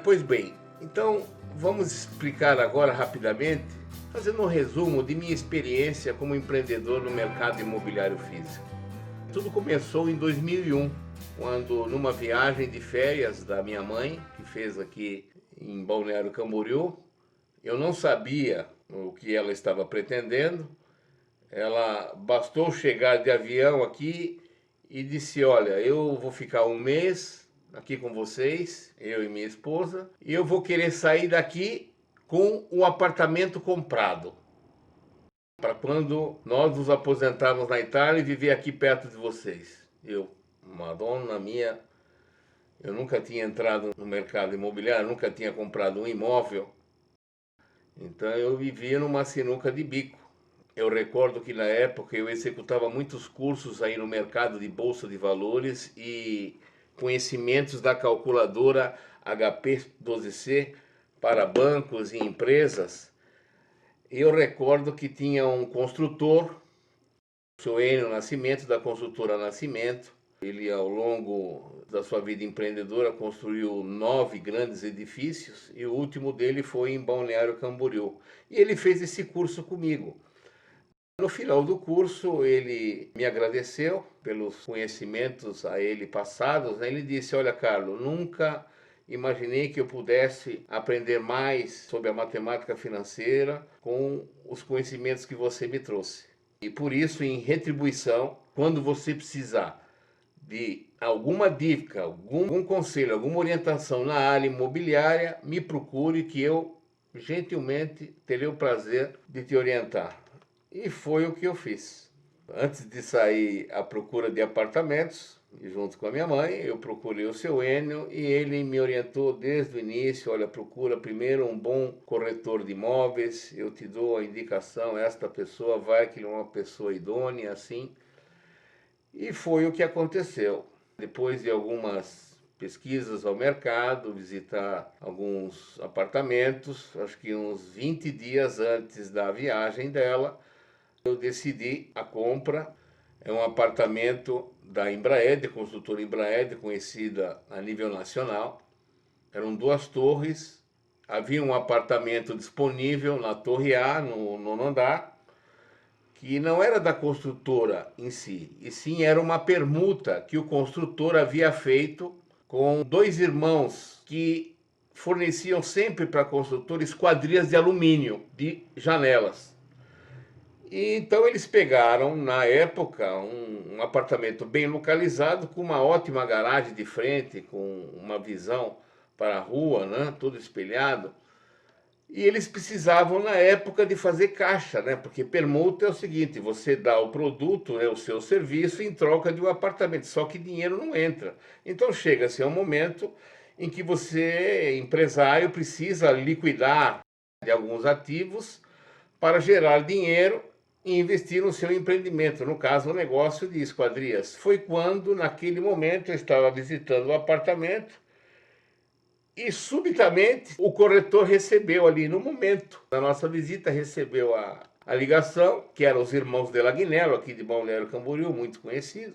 Pois bem, então vamos explicar agora rapidamente, fazendo um resumo de minha experiência como empreendedor no mercado imobiliário físico. Tudo começou em 2001, quando numa viagem de férias da minha mãe, que fez aqui em Balneário Camboriú, eu não sabia o que ela estava pretendendo. Ela bastou chegar de avião aqui e disse: olha, eu vou ficar um mês aqui com vocês, eu e minha esposa, e eu vou querer sair daqui com o apartamento comprado, para quando nós nos aposentarmos na Itália e viver aqui perto de vocês. Madonna minha, eu nunca tinha entrado no mercado imobiliário, nunca tinha comprado um imóvel, então eu vivia numa sinuca de bico. Eu recordo que na época eu executava muitos cursos aí no mercado de bolsa de valores e conhecimentos da calculadora HP12C para bancos e empresas. Eu recordo que tinha um construtor, o seu Enio Nascimento, da construtora Nascimento. Ele, ao longo da sua vida empreendedora, construiu 9 grandes edifícios e o último dele foi em Balneário Camboriú. E ele fez esse curso comigo. No final do curso, ele me agradeceu pelos conhecimentos a ele passados, né? Ele disse: olha, Carlos, nunca imaginei que eu pudesse aprender mais sobre a matemática financeira com os conhecimentos que você me trouxe. E por isso, em retribuição, quando você precisar de alguma dica, algum conselho, alguma orientação na área imobiliária, me procure que eu gentilmente terei o prazer de te orientar. E foi o que eu fiz. Antes de sair à procura de apartamentos, junto com a minha mãe, eu procurei o seu Enio e ele me orientou desde o início: olha, procura primeiro um bom corretor de imóveis, eu te dou a indicação, esta pessoa vai que ele é uma pessoa idônea, assim. E foi o que aconteceu. Depois de algumas pesquisas ao mercado, visitar alguns apartamentos, acho que uns 20 dias antes da viagem dela, eu decidi a compra. É um apartamento da Embraer, construtora Embraer, conhecida a nível nacional. Eram 2 torres, havia um apartamento disponível na torre A, no 9º andar, que não era da construtora em si, e sim era uma permuta que o construtor havia feito com 2 irmãos que forneciam sempre para a construtora esquadrias de alumínio, de janelas. E então eles pegaram, na época, um apartamento bem localizado, com uma ótima garagem de frente, com uma visão para a rua, né, todo espelhado. E eles precisavam, na época, de fazer caixa, né? Porque permuta é o seguinte: você dá o produto, né, o seu serviço, em troca de um apartamento, só que dinheiro não entra. Então chega-se a um momento em que você, empresário, precisa liquidar de alguns ativos para gerar dinheiro e investir no seu empreendimento, no caso, o negócio de esquadrias. Foi quando, naquele momento, eu estava visitando o apartamento e subitamente o corretor recebeu ali, no momento da nossa visita, recebeu a ligação, que eram os irmãos de Lagnello, aqui de Balneário Camboriú, muito conhecido,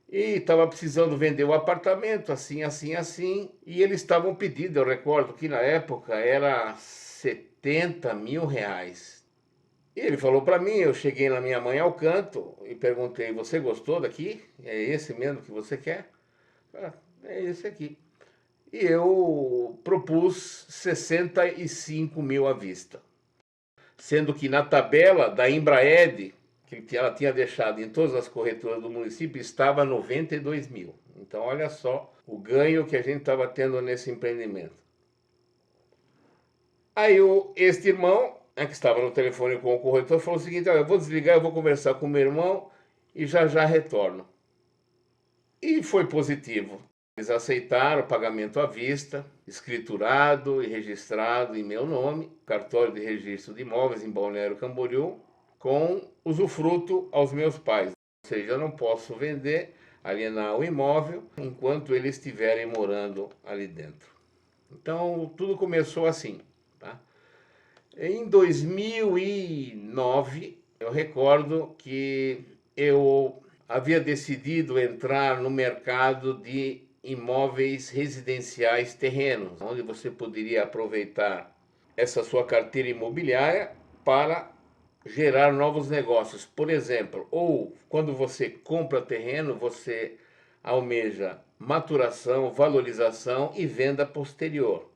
e estava precisando vender o apartamento, assim, assim, assim, e eles estavam pedindo, eu recordo que na época era 70 mil reais. E ele falou para mim, eu cheguei na minha mãe ao canto e perguntei: você gostou daqui? É esse mesmo que você quer? É esse aqui. E eu propus 65 mil à vista. Sendo que na tabela da Embraed, que ela tinha deixado em todas as corretoras do município, estava 92 mil. Então olha só o ganho que a gente estava tendo nesse empreendimento. Aí este irmão, né, que estava no telefone com o corretor, falou o seguinte: eu vou desligar, eu vou conversar com o meu irmão e já retorno. E foi positivo. Eles aceitaram o pagamento à vista, escriturado e registrado em meu nome, cartório de registro de imóveis em Balneário Camboriú, com usufruto aos meus pais. Ou seja, eu não posso vender, alienar o imóvel, enquanto eles estiverem morando ali dentro. Então, tudo começou assim, tá? Em 2009, eu recordo que eu havia decidido entrar no mercado de imóveis residenciais terrenos, onde você poderia aproveitar essa sua carteira imobiliária para gerar novos negócios. Por exemplo, ou quando você compra terreno, você almeja maturação, valorização e venda posterior.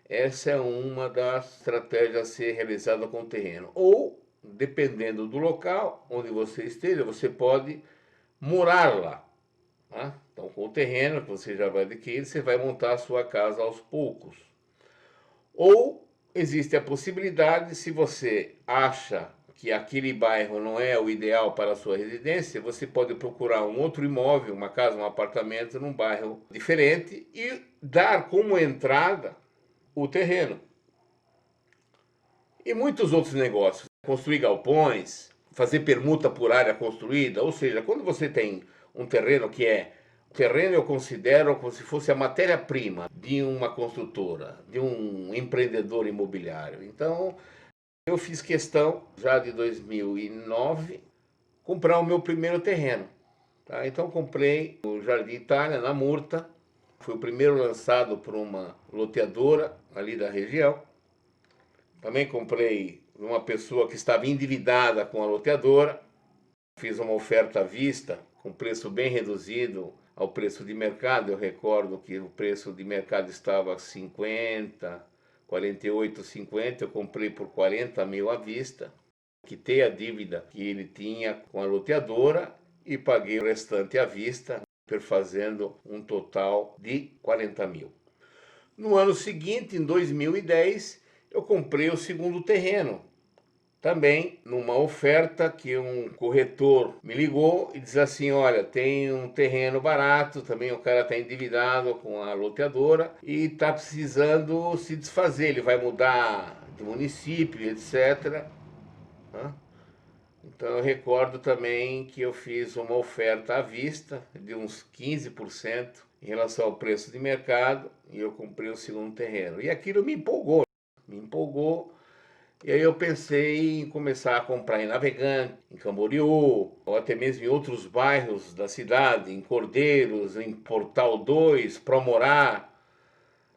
Essa é uma das estratégias a ser realizada com o terreno. Ou, dependendo do local onde você esteja, você pode morar lá. Né? Então, com o terreno que você já vai adquirir, você vai montar a sua casa aos poucos. Ou existe a possibilidade, se você acha que aquele bairro não é o ideal para a sua residência, você pode procurar um outro imóvel, uma casa, um apartamento, num bairro diferente e dar como entrada o terreno. E muitos outros negócios, construir galpões, fazer permuta por área construída, ou seja, quando você tem um terreno que é... Terreno eu considero como se fosse a matéria-prima de uma construtora, de um empreendedor imobiliário. Então, eu fiz questão, já de 2009, comprar o meu primeiro terreno. Tá? Então, comprei o Jardim Itália, na Murta. Foi o primeiro lançado por uma loteadora ali da região. Também comprei de uma pessoa que estava endividada com a loteadora. Fiz uma oferta à vista, com preço bem reduzido ao preço de mercado. Eu recordo que o preço de mercado estava 50, 48, 50. Eu comprei por 40 mil à vista. Quitei a dívida que ele tinha com a loteadora e paguei o restante à vista, perfazendo um total de 40 mil. No ano seguinte, em 2010, eu comprei o segundo terreno. Também numa oferta que um corretor me ligou e disse assim: olha, tem um terreno barato, também o cara está endividado com a loteadora e está precisando se desfazer, ele vai mudar de município, etc. Então eu recordo também que eu fiz uma oferta à vista de uns 15% em relação ao preço de mercado e eu comprei o segundo terreno. E aquilo me empolgou. E aí eu pensei em começar a comprar em Navegante, em Camboriú, ou até mesmo em outros bairros da cidade, em Cordeiros, em Portal 2, Promorá.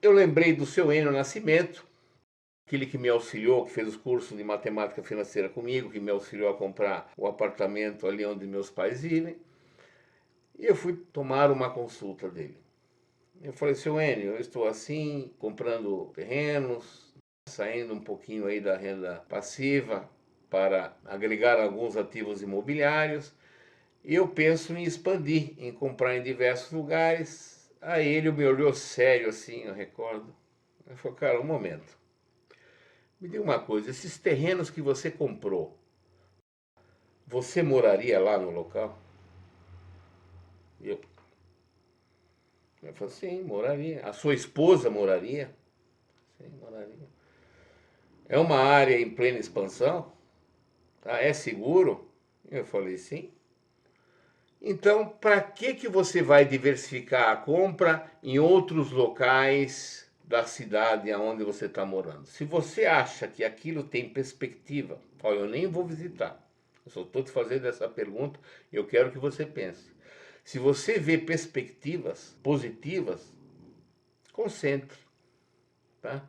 Eu lembrei do seu Enio Nascimento, aquele que me auxiliou, que fez os cursos de matemática financeira comigo, que me auxiliou a comprar o apartamento ali onde meus pais vivem. E eu fui tomar uma consulta dele. Eu falei: seu Enio, eu estou assim, comprando terrenos, saindo um pouquinho aí da renda passiva para agregar alguns ativos imobiliários. E eu penso em expandir, em comprar em diversos lugares. Aí ele me olhou sério assim, eu recordo. Eu falei: cara, um momento. Me diga uma coisa, esses terrenos que você comprou, você moraria lá no local? Eu falei: sim, moraria. A sua esposa moraria? Sim, moraria. É uma área em plena expansão? Tá? É seguro? Eu falei: sim. Então, para que você vai diversificar a compra em outros locais da cidade onde você está morando? Se você acha que aquilo tem perspectiva, olha, eu nem vou visitar. Eu só estou te fazendo essa pergunta e eu quero que você pense. Se você vê perspectivas positivas, concentre. Tá?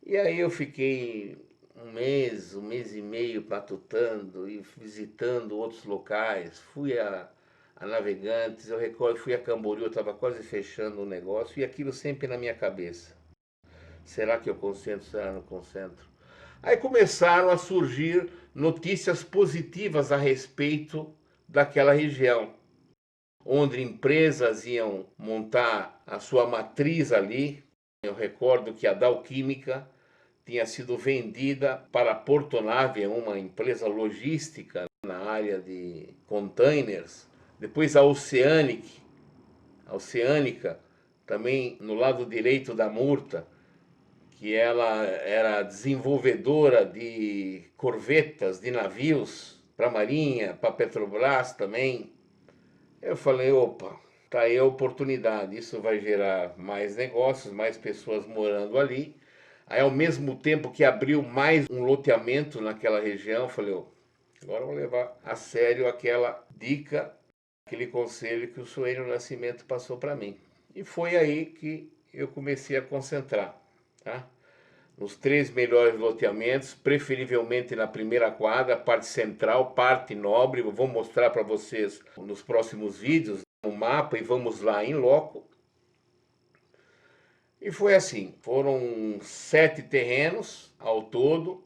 E aí eu fiquei um mês e meio matutando e visitando outros locais. Fui a Navegantes, eu recordo, fui a Camboriú, eu estava quase fechando o negócio e aquilo sempre na minha cabeça. Será que eu concentro? Será que eu não concentro? Aí começaram a surgir notícias positivas a respeito daquela região, onde empresas iam montar a sua matriz ali. Eu recordo que a Dow Química tinha sido vendida para a Portonave, uma empresa logística na área de containers. Depois a Oceânica, também no lado direito da Murta, que ela era desenvolvedora de corvetas, de navios para a Marinha, para a Petrobras também. Eu falei: opa, tá aí a oportunidade, isso vai gerar mais negócios, mais pessoas morando ali. Aí, ao mesmo tempo que abriu mais um loteamento naquela região, eu falei: agora eu vou levar a sério aquela dica, aquele conselho que o Suênio Nascimento passou para mim. E foi aí que eu comecei a concentrar, tá? Nos 3 melhores loteamentos, preferivelmente na primeira quadra, parte central, parte nobre. Eu vou mostrar para vocês nos próximos vídeos o mapa e vamos lá em loco. E foi assim, foram 7 terrenos ao todo.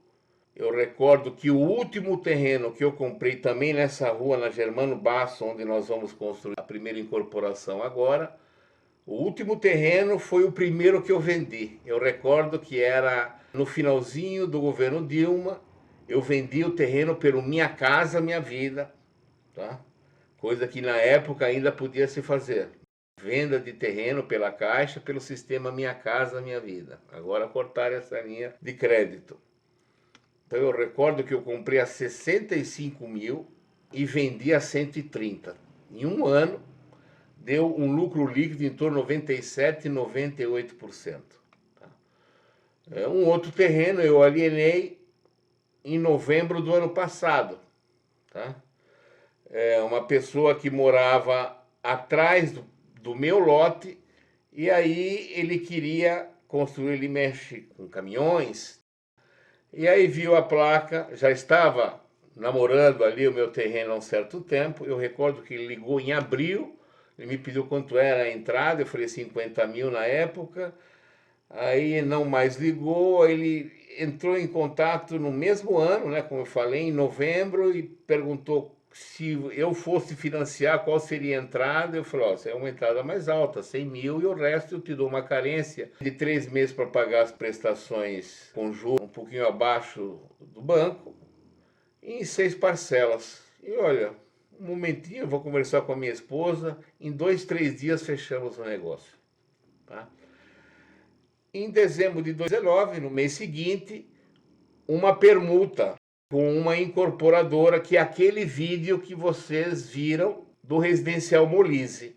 Eu recordo que o último terreno que eu comprei também nessa rua, na Germano Basso, onde nós vamos construir a primeira incorporação agora, o último terreno foi o primeiro que eu vendi. Eu recordo que era no finalzinho do governo Dilma. Eu vendi o terreno pelo Minha Casa Minha Vida, tá? Coisa que na época ainda podia se fazer. Venda de terreno pela Caixa, pelo sistema Minha Casa Minha Vida. Agora cortaram essa linha de crédito. Então eu recordo que eu comprei a 65 mil e vendi a 130. Em um ano, deu um lucro líquido em torno de 97%, 98%. Tá? Um outro terreno eu alienei em novembro do ano passado. Tá? Uma pessoa que morava atrás do meu lote, e aí ele queria construir, ele mexe com caminhões, e aí viu a placa, já estava namorando ali o meu terreno há um certo tempo. Eu recordo que ele ligou em abril, ele me pediu quanto era a entrada, eu falei 50 mil na época, aí não mais ligou, ele entrou em contato no mesmo ano, né, como eu falei, em novembro, e perguntou se eu fosse financiar, qual seria a entrada. Eu falei, ó, essa é uma entrada mais alta, 100 mil, e o resto eu te dou uma carência de 3 meses para pagar as prestações com juros um pouquinho abaixo do banco, em 6 parcelas. E olha, um momentinho, eu vou conversar com a minha esposa, em 2, 3 dias fechamos o negócio. Tá? Em dezembro de 2019, no mês seguinte, uma permuta com uma incorporadora, que é aquele vídeo que vocês viram do Residencial Molise.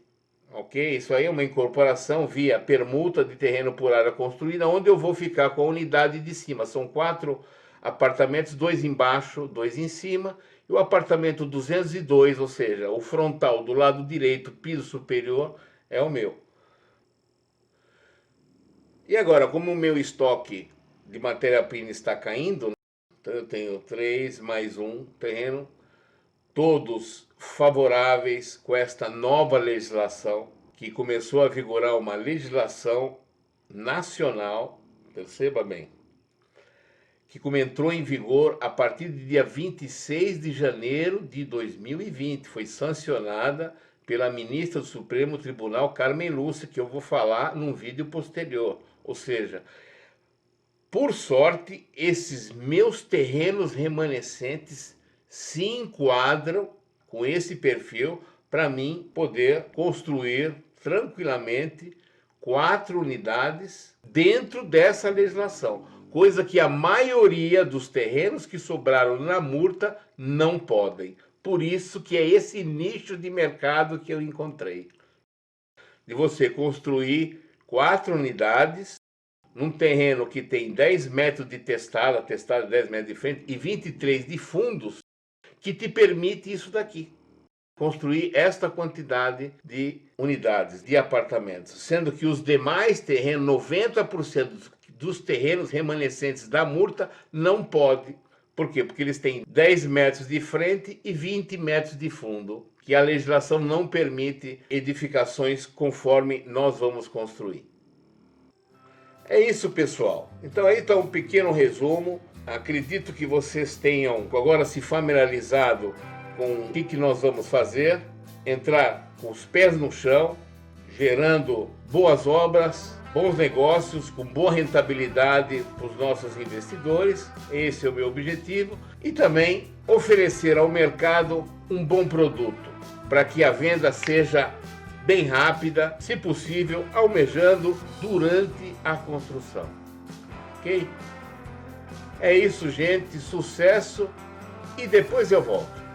Ok? Isso aí é uma incorporação via permuta de terreno por área construída, onde eu vou ficar com a unidade de cima. São 4 apartamentos, 2 embaixo, 2 em cima, e o apartamento 202, ou seja, o frontal do lado direito, piso superior, é o meu. E agora, como o meu estoque de matéria-prima está caindo, então eu tenho 3 mais 1 terreno, todos favoráveis com esta nova legislação, que começou a vigorar uma legislação nacional, perceba bem, que entrou em vigor a partir do dia 26 de janeiro de 2020, foi sancionada pela ministra do Supremo Tribunal, Carmen Lúcia, que eu vou falar num vídeo posterior. Ou seja, por sorte, esses meus terrenos remanescentes se enquadram com esse perfil para mim poder construir tranquilamente 4 unidades dentro dessa legislação, coisa que a maioria dos terrenos que sobraram na Murta não podem. Por isso que é esse nicho de mercado que eu encontrei, de você construir 4 unidades num terreno que tem 10 metros de testada 10 metros de frente e 23 de fundos, que te permite isso daqui, construir esta quantidade de unidades, de apartamentos, sendo que os demais terrenos, 90% dos terrenos remanescentes da Murta, não pode. Por quê? Porque eles têm 10 metros de frente e 20 metros de fundo, que a legislação não permite edificações conforme nós vamos construir. É isso, pessoal. Então aí está um pequeno resumo. Acredito que vocês tenham agora se familiarizado com o que nós vamos fazer. Entrar com os pés no chão, gerando boas obras, bons negócios, com boa rentabilidade para os nossos investidores. Esse é o meu objetivo. E também oferecer ao mercado um bom produto, para que a venda seja bem rápida, se possível, almejando durante a construção. Ok? É isso, gente. Sucesso. E depois eu volto.